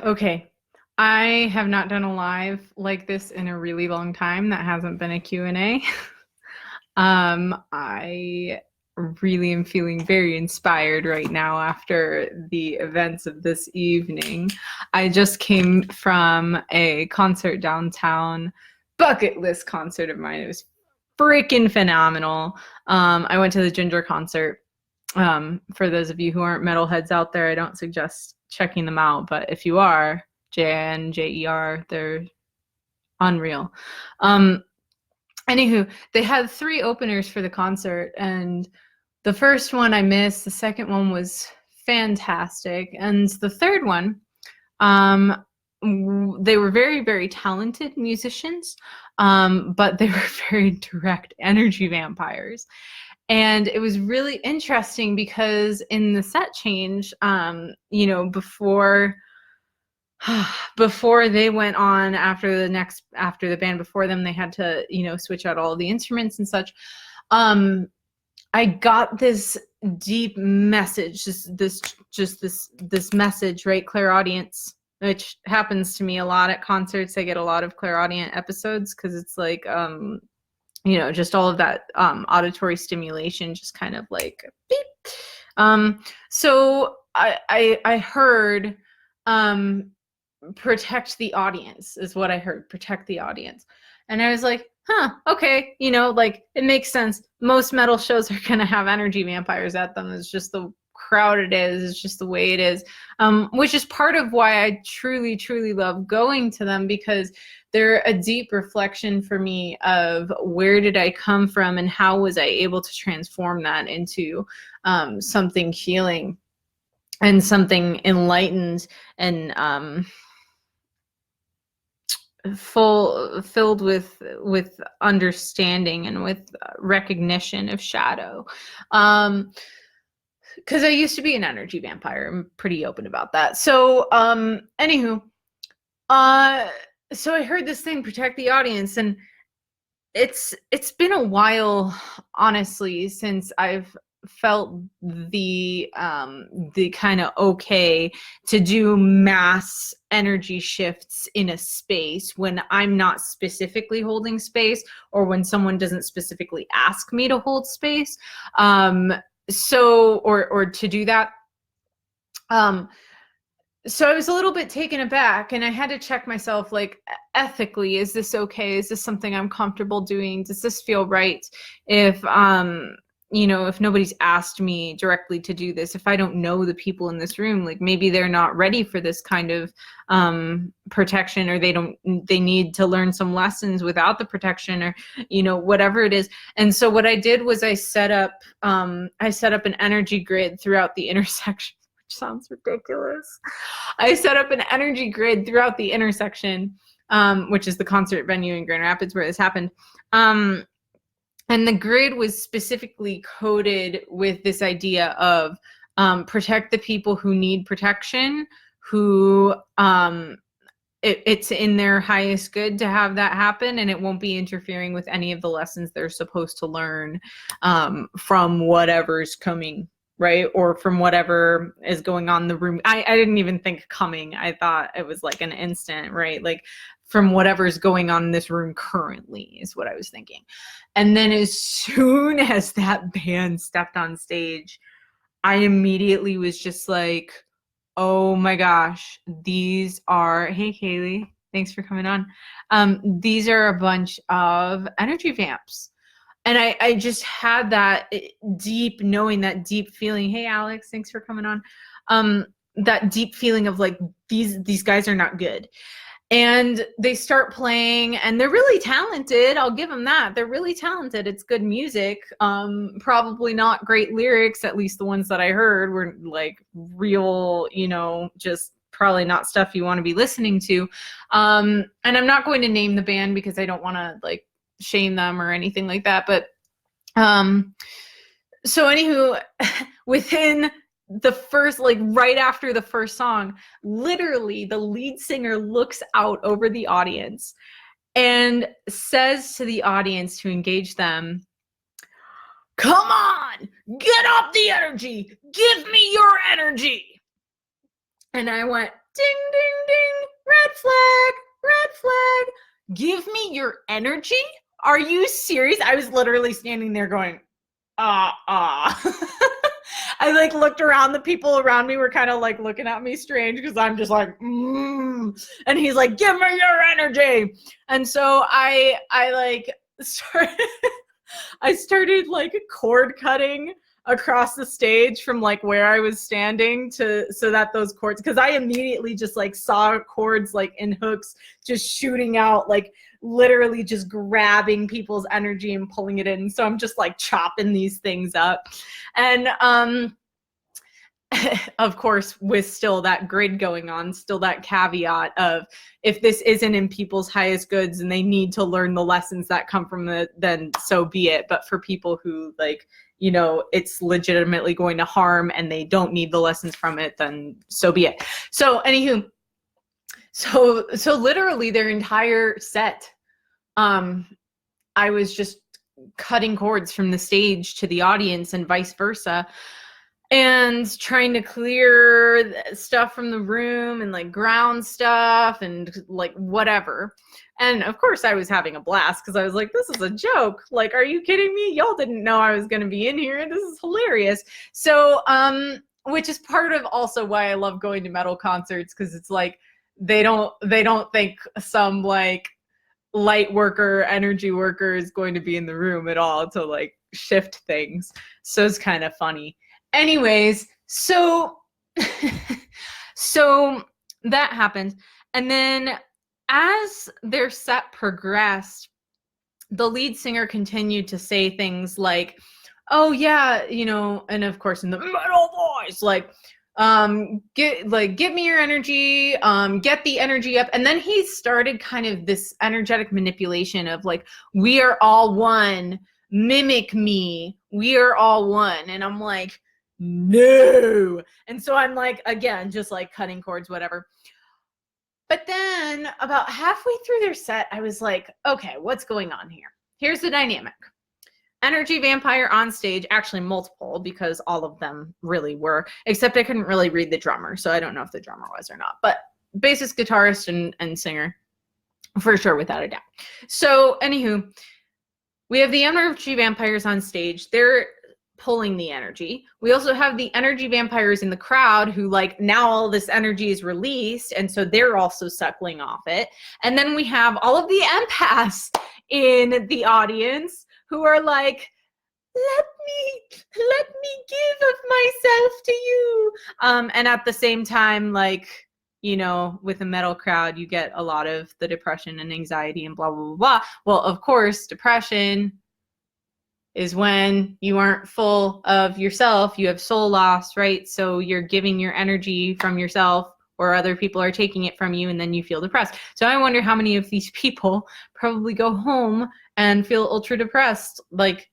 Okay. I have not done a live like this in a really long time. That hasn't been a Q&A. I really am feeling very inspired right now after the events of this evening. I just came from a concert downtown, bucket list concert of mine. It was freaking phenomenal. I went to the Ginger concert. For those of you who aren't metalheads out there, I don't suggest checking them out, but if you are, JNJER, they're unreal. Anywho, they had 3 openers for the concert, and the first one I missed, the second one was fantastic, and the third one, they were very, very talented musicians, but they were very direct energy vampires. And it was really interesting because in the set change, before they went on, after the band before them, they had to, switch out all the instruments and such. I got this deep message, this message, right? Clairaudience, which happens to me a lot at concerts. I get a lot of clairaudient episodes because it's like, just all of that auditory stimulation, just kind of like beep. So I heard protect the audience is what I heard, protect the audience. And I was like, okay, like it makes sense. Most metal shows are going to have energy vampires at them. It's just the crowd it is. It's just the way it is, which is part of why I truly, truly love going to them, because they're a deep reflection for me of where did I come from and how was I able to transform that into something healing and something enlightened and filled with understanding and with recognition of shadow. Because I used to be an energy vampire. I'm pretty open about that. So anywho, so I heard this thing, protect the audience, and it's been a while, honestly, since I've felt the kind of okay to do mass energy shifts in a space when I'm not specifically holding space, or when someone doesn't specifically ask me to hold space, or to do that. So I was a little bit taken aback, and I had to check myself, like, ethically, is this okay? Is this something I'm comfortable doing? Does this feel right? If if nobody's asked me directly to do this, if I don't know the people in this room, like maybe they're not ready for this kind of protection, or they need to learn some lessons without the protection, or whatever it is. And so what I did was I set up an energy grid throughout the intersection. Sounds ridiculous. I set up an energy grid throughout the intersection, which is the concert venue in Grand Rapids where this happened. And the grid was specifically coded with this idea of protect the people who need protection, who it's in their highest good to have that happen, and it won't be interfering with any of the lessons they're supposed to learn from whatever's coming, right? Or from whatever is going on in the room. I didn't even think coming. I thought it was like an instant, right? Like from whatever's going on in this room currently is what I was thinking. And then as soon as that band stepped on stage, I immediately was just like, oh my gosh, these are, hey Kaylee, thanks for coming on. These are a bunch of energy vamps. And I just had that deep knowing, that deep feeling. Hey Alex, thanks for coming on. That deep feeling of like, these guys are not good. And they start playing, and they're really talented. I'll give them that. They're really talented. It's good music. Probably not great lyrics. At least the ones that I heard were like real, just probably not stuff you want to be listening to. And I'm not going to name the band because I don't want to like shame them or anything like that. But so anywho, within the first, like right after the first song, literally the lead singer looks out over the audience and says to the audience to engage them, "Come on, get up the energy, give me your energy." And I went, ding, ding, ding, red flag, red flag. Give me your energy. Are you serious? I was literally standing there going, I like looked around. The people around me were kind of like looking at me strange because I'm just like, and he's like, give me your energy. And so I like started, I started like cord cutting across the stage from like where I was standing to, so that those cords, because I immediately just like saw cords like in hooks just shooting out, like literally just grabbing people's energy and pulling it in. So I'm just like chopping these things up. And of course, with still that grid going on, still that caveat of if this isn't in people's highest goods and they need to learn the lessons that come from it, then so be it. But for people who like, you know, it's legitimately going to harm and they don't need the lessons from it, then so be it. So anywho, so literally their entire set, I was just cutting cords from the stage to the audience and vice versa, and trying to clear stuff from the room and like ground stuff and like whatever. And of course I was having a blast because I was like, this is a joke. Like, are you kidding me? Y'all didn't know I was going to be in here. This is hilarious. So, which is part of also why I love going to metal concerts, because it's like, they don't think some like light worker, energy worker is going to be in the room at all to like shift things. So it's kind of funny. Anyways, so so that happened. And then as their set progressed, the lead singer continued to say things like, oh yeah, you know, and of course in the metal voice, like, give me your energy, get the energy up. And then he started kind of this energetic manipulation of like, we are all one, mimic me, we are all one. And I'm like, no. And so I'm like, again, just like cutting cords, whatever. But then about halfway through their set, I was like, okay, what's going on here? Here's the dynamic. Energy vampire on stage, actually multiple, because all of them really were, except I couldn't really read the drummer, so I don't know if the drummer was or not, but bassist, guitarist, and singer, for sure, without a doubt. So anywho, we have the energy vampires on stage. They're pulling the energy. We also have the energy vampires in the crowd who like, now all this energy is released, and so they're also suckling off it. And then we have all of the empaths in the audience who are like, let me give of myself to you. And at the same time, like, you know, with a metal crowd, you get a lot of the depression and anxiety and blah, blah, blah, blah. Well, of course, depression is when you aren't full of yourself, you have soul loss, right? So you're giving your energy from yourself, or other people are taking it from you, and then you feel depressed. So I wonder how many of these people probably go home and feel ultra depressed, like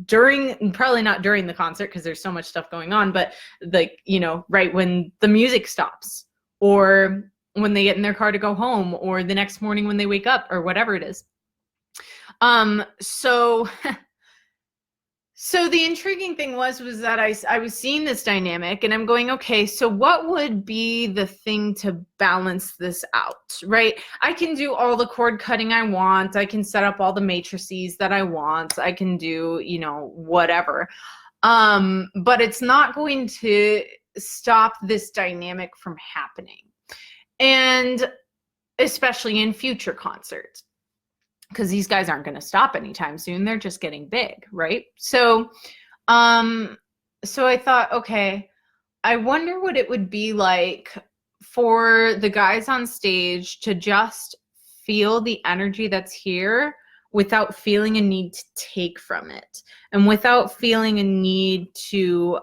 during, probably not during the concert because there's so much stuff going on, but like, you know, right when the music stops, or when they get in their car to go home, or the next morning when they wake up, or whatever it is. So the intriguing thing was that I was seeing this dynamic, and I'm going, okay, so what would be the thing to balance this out, right? I can do all the cord cutting I want. I can set up all the matrices that I want. I can do, you know, whatever. But it's not going to stop this dynamic from happening. And especially in future concerts, because these guys aren't going to stop anytime soon. They're just getting big, right? So I thought, okay, I wonder what it would be like for the guys on stage to just feel the energy that's here without feeling a need to take from it, and without feeling a need to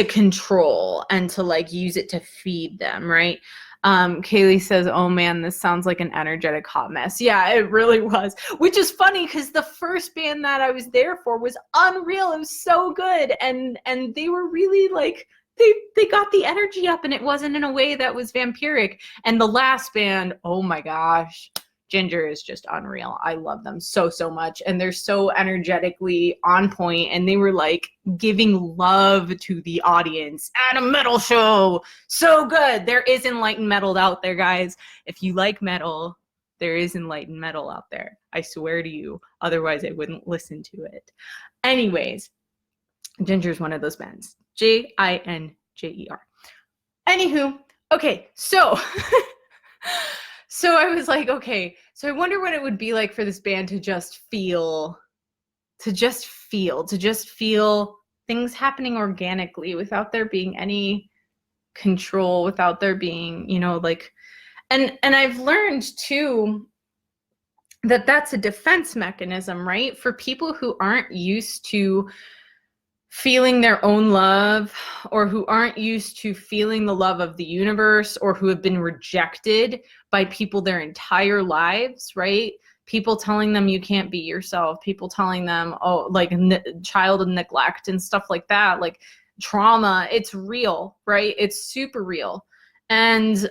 control and to like use it to feed them, right? Kaylee says, oh man, this sounds like an energetic hot mess. Yeah, it really was, which is funny because the first band that I was there for was unreal. It was so good. And they were really like, they got the energy up, and it wasn't in a way that was vampiric. And the last band, oh my gosh, Ginger is just unreal. I love them so much, and they're so energetically on point, and they were like giving love to the audience at a metal show. So good. There is enlightened metal out there, guys. If you like metal, there is enlightened metal out there. I swear to you. Otherwise, I wouldn't listen to it. Anyways, Ginger's one of those bands. Jinjer. Anywho, okay, so so I was like, okay, so I wonder what it would be like for this band to just feel things happening organically without there being any control, without there being, you know, like, and I've learned too that that's a defense mechanism, right? For people who aren't used to feeling their own love, or who aren't used to feeling the love of the universe, or who have been rejected by people their entire lives, right? People telling them you can't be yourself, people telling them, oh, like child neglect and stuff like that, like trauma, it's real, right? It's super real. And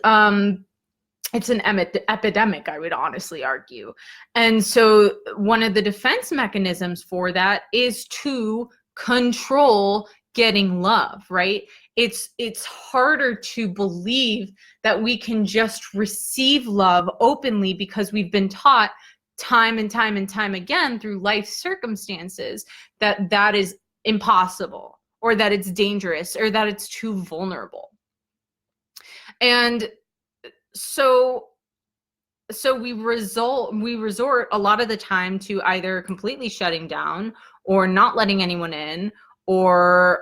it's an epidemic, I would honestly argue. And so one of the defense mechanisms for that is to control getting love, right? It's harder to believe that we can just receive love openly because we've been taught time and time again through life circumstances that that is impossible, or that it's dangerous, or that it's too vulnerable. And so we resort a lot of the time to either completely shutting down, or not letting anyone in, or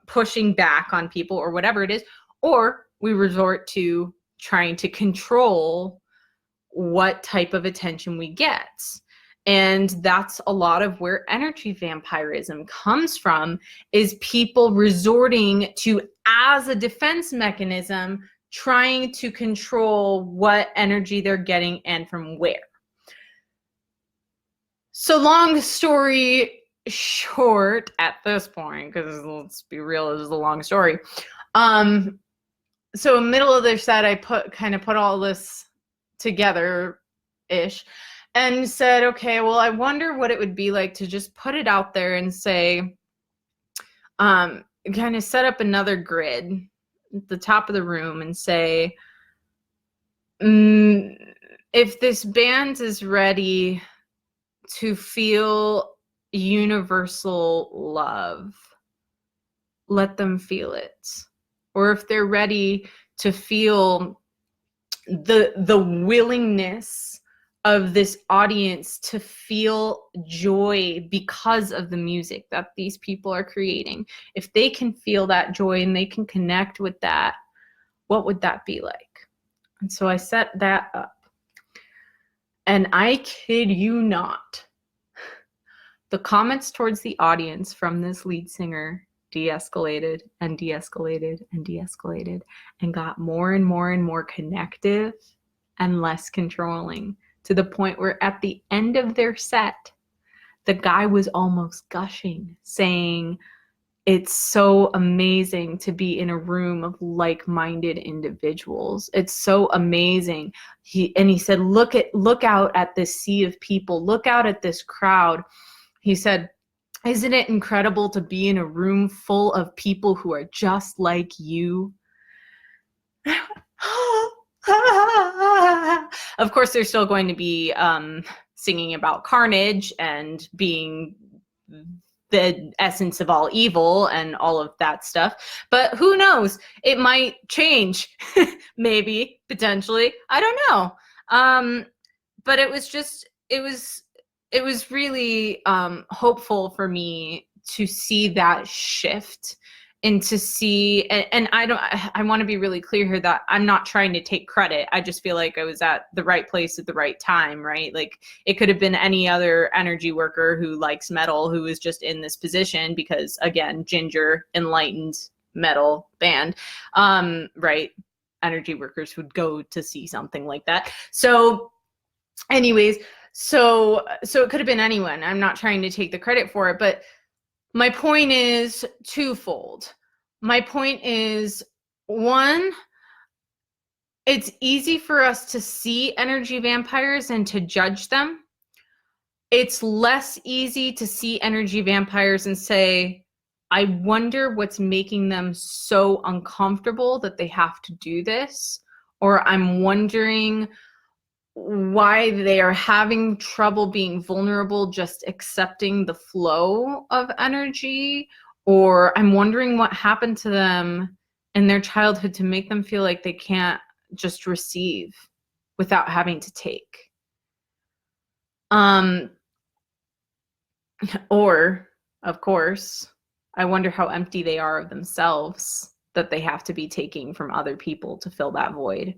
pushing back on people, or whatever it is, or we resort to trying to control what type of attention we get. And that's a lot of where energy vampirism comes from, is people resorting to, as a defense mechanism, trying to control what energy they're getting and from where. So long story short at this point, because let's be real, this is a long story. So in the middle of their set, I put all this together-ish and said, okay, well, I wonder what it would be like to just put it out there and say, kind of set up another grid at the top of the room and say, if this band is ready to feel universal love, let them feel it. Or if they're ready to feel the willingness of this audience to feel joy because of the music that these people are creating, if they can feel that joy and they can connect with that, what would that be like? And so I set that up. And I kid you not, the comments towards the audience from this lead singer de-escalated and de-escalated and de-escalated, and got more and more connective and less controlling, to the point where at the end of their set, the guy was almost gushing, saying, it's so amazing to be in a room of like-minded individuals. It's so amazing. He said, look out at this sea of people. Look out at this crowd. He said, isn't it incredible to be in a room full of people who are just like you? Of course, they're still going to be singing about carnage and being the essence of all evil and all of that stuff. But who knows? It might change. Maybe, potentially. I don't know. But it was really hopeful for me to see that shift, and to see, and I want to be really clear here that I'm not trying to take credit. I just feel like I was at the right place at the right time, right? Like, it could have been any other energy worker who likes metal who was just in this position because, again, Ginger, enlightened metal band, right? Energy workers would go to see something like that. So anyways, so it could have been anyone. I'm not trying to take the credit for it, but my point is twofold. My point is, one, It's easy for us to see energy vampires and to judge them. It's less easy to see energy vampires and say, I wonder what's making them so uncomfortable that they have to do this. Or I'm wondering why they are having trouble being vulnerable, just accepting the flow of energy. Or I'm wondering what happened to them in their childhood to make them feel like they can't just receive without having to take. Or, of course, I wonder how empty they are of themselves that they have to be taking from other people to fill that void.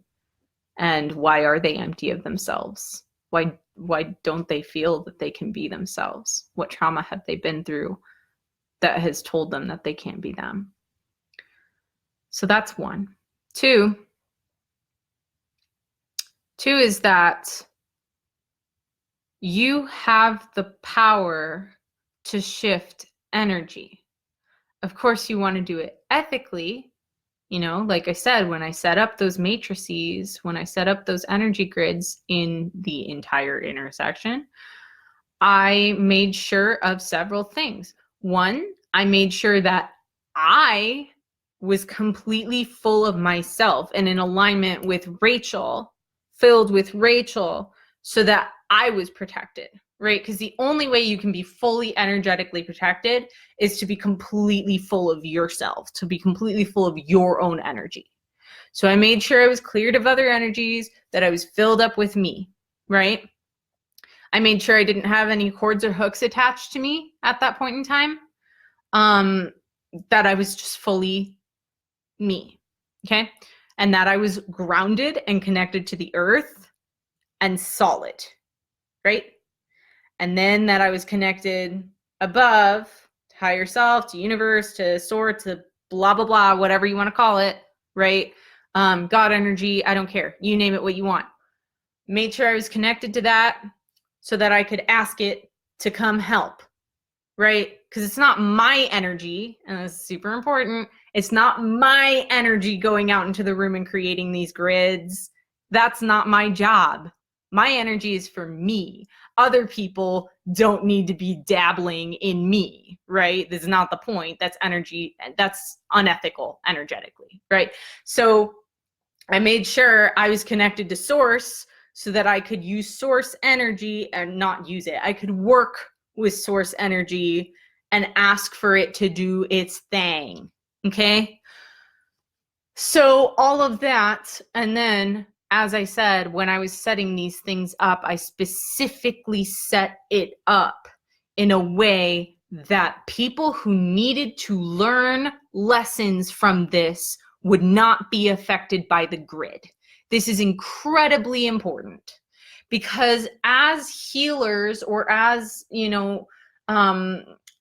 And why are they empty of themselves? Why don't they feel that they can be themselves? What trauma have they been through that has told them that they can't be them? So that's one. Two is that you have the power to shift energy. Of course, you want to do it ethically. You know, like I said, when I set up those matrices, when I set up those energy grids in the entire intersection, I made sure of several things. One, I made sure that I was completely full of myself and in alignment with Rachel, filled with Rachel, so that I was protected, right? Because the only way you can be fully energetically protected is to be completely full of yourself, to be completely full of your own energy. So I made sure I was cleared of other energies, that I was filled up with me, right? I made sure I didn't have any cords or hooks attached to me at that point in time, that I was just fully me, okay? And that I was grounded and connected to the earth and solid, right? And then that I was connected above to higher self, to universe, to source, to blah, blah, blah, whatever you want to call it, right? God energy, I don't care. You name it what you want. Made sure I was connected to that so that I could ask it to come help, right? Because it's not my energy, and that's super important. It's not my energy going out into the room and creating these grids. That's not my job. My energy is for me. Other people don't need to be dabbling in me, right? This is not the point. That's energy. That's unethical energetically, right? So I made sure I was connected to source so that I could use source energy and not use it. I could work with source energy and ask for it to do its thing, okay? So all of that, and then, as I said, when I was setting these things up, I specifically set it up in a way that people who needed to learn lessons from this would not be affected by the grid. This is incredibly important because as healers or as,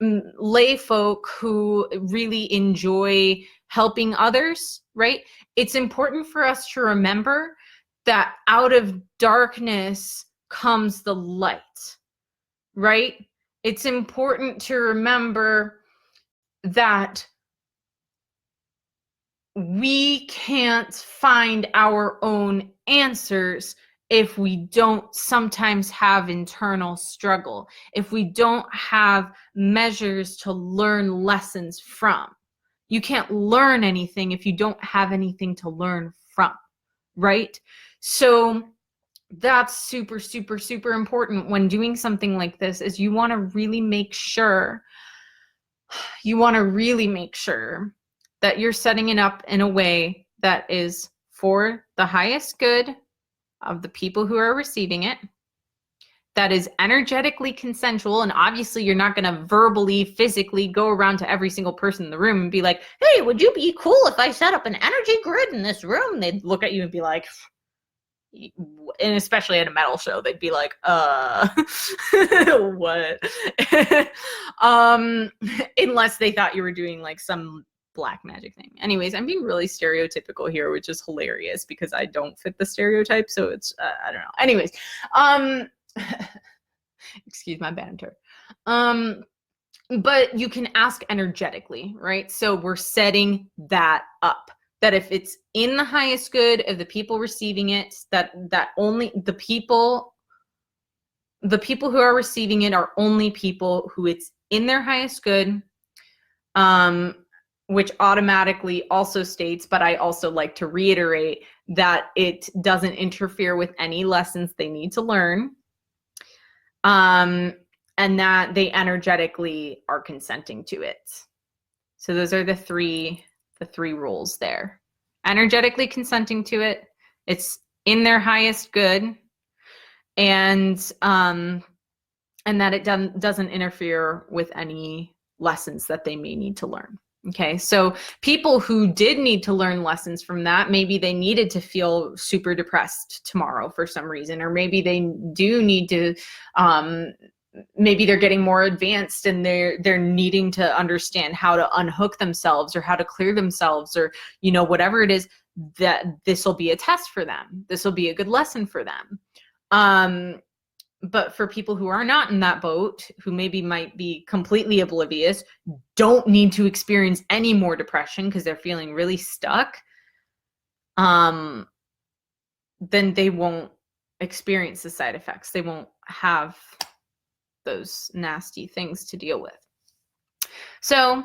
lay folk who really enjoy helping others, right? It's important for us to remember that out of darkness comes the light, right? It's important to remember that we can't find our own answers if we don't sometimes have internal struggle, if we don't have measures to learn lessons from. You can't learn anything if you don't have anything to learn from, right? So that's super, super, super important when doing something like this, is you want to really make sure that you're setting it up in a way that is for the highest good of the people who are receiving it, that is energetically consensual. And obviously you're not going to verbally, physically go around to every single person in the room and be like, hey, would you be cool if I set up an energy grid in this room? They'd look at you and be like, and especially at a metal show, they'd be like, what? Unless they thought you were doing like some black magic thing. Anyways, I'm being really stereotypical here, which is hilarious because I don't fit the stereotype. So it's, I don't know. Anyways, excuse my banter. But you can ask energetically, right? So we're setting that up. that if it's in the highest good of the people receiving it, that only the people who are receiving it are only people who it's in their highest good, which automatically also states, but I also like to reiterate, that it doesn't interfere with any lessons they need to learn, and that they energetically are consenting to it. So those are the three rules there. Energetically consenting to it, it's in their highest good, and that it doesn't interfere with any lessons that they may need to learn. Okay, so people who did need to learn lessons from that, maybe they needed to feel super depressed tomorrow for some reason, or maybe they do need to, maybe they're getting more advanced and they're needing to understand how to unhook themselves or how to clear themselves, or, you know, whatever it is, that this will be a test for them. This will be a good lesson for them. But for people who are not in that boat, who maybe might be completely oblivious, don't need to experience any more depression because they're feeling really stuck, then they won't experience the side effects. They won't have those nasty things to deal with. So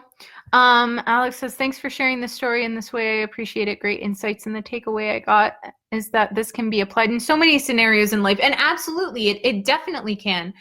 Alex says, thanks for sharing the story in this way. I appreciate it. Great insights. And the takeaway I got is that this can be applied in so many scenarios in life. And absolutely, it definitely can.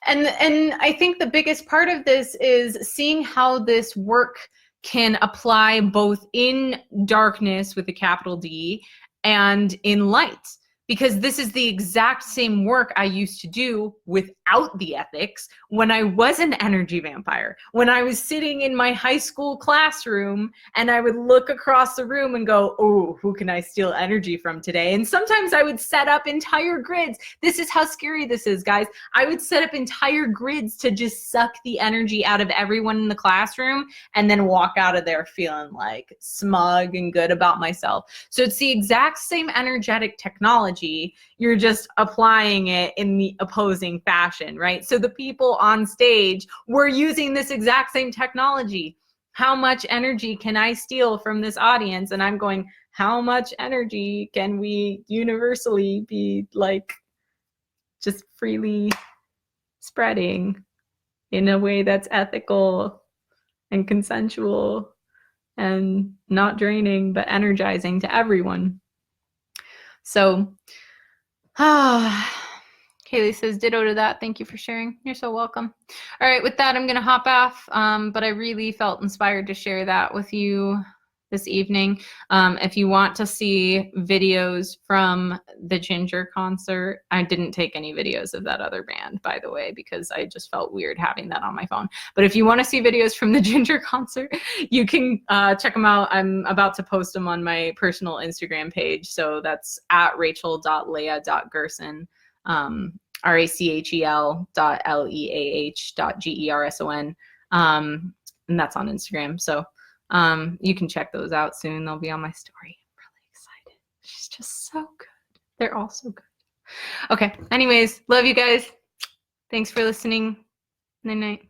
And I think the biggest part of this is seeing how this work can apply both in darkness with a capital D and in light. Because this is the exact same work I used to do without the ethics when I was an energy vampire. When I was sitting in my high school classroom and I would look across the room and go, oh, who can I steal energy from today? And sometimes I would set up entire grids. This is how scary this is, guys. I would set up entire grids to just suck the energy out of everyone in the classroom and then walk out of there feeling like smug and good about myself. So it's the exact same energetic technology. You're just applying it in the opposing fashion, right? So the people on stage were using this exact same technology. How much energy can I steal from this audience? And I'm going, how much energy can we universally be like just freely spreading in a way that's ethical and consensual and not draining, but energizing to everyone? So, Kaylee says, ditto to that. Thank you for sharing. You're so welcome. All right, with that, I'm going to hop off, but I really felt inspired to share that with you this evening. If you want to see videos from the Ginger concert, I didn't take any videos of that other band, by the way, because I just felt weird having that on my phone. But if you want to see videos from the Ginger concert, you can check them out. I'm about to post them on my personal Instagram page. So that's at rachel.leah.gerson, rachel.leah.gerson. And that's on Instagram. So you can check those out soon. They'll be on my story. I'm really excited. She's just so good. They're all so good. Okay. Anyways, love you guys. Thanks for listening. Night night.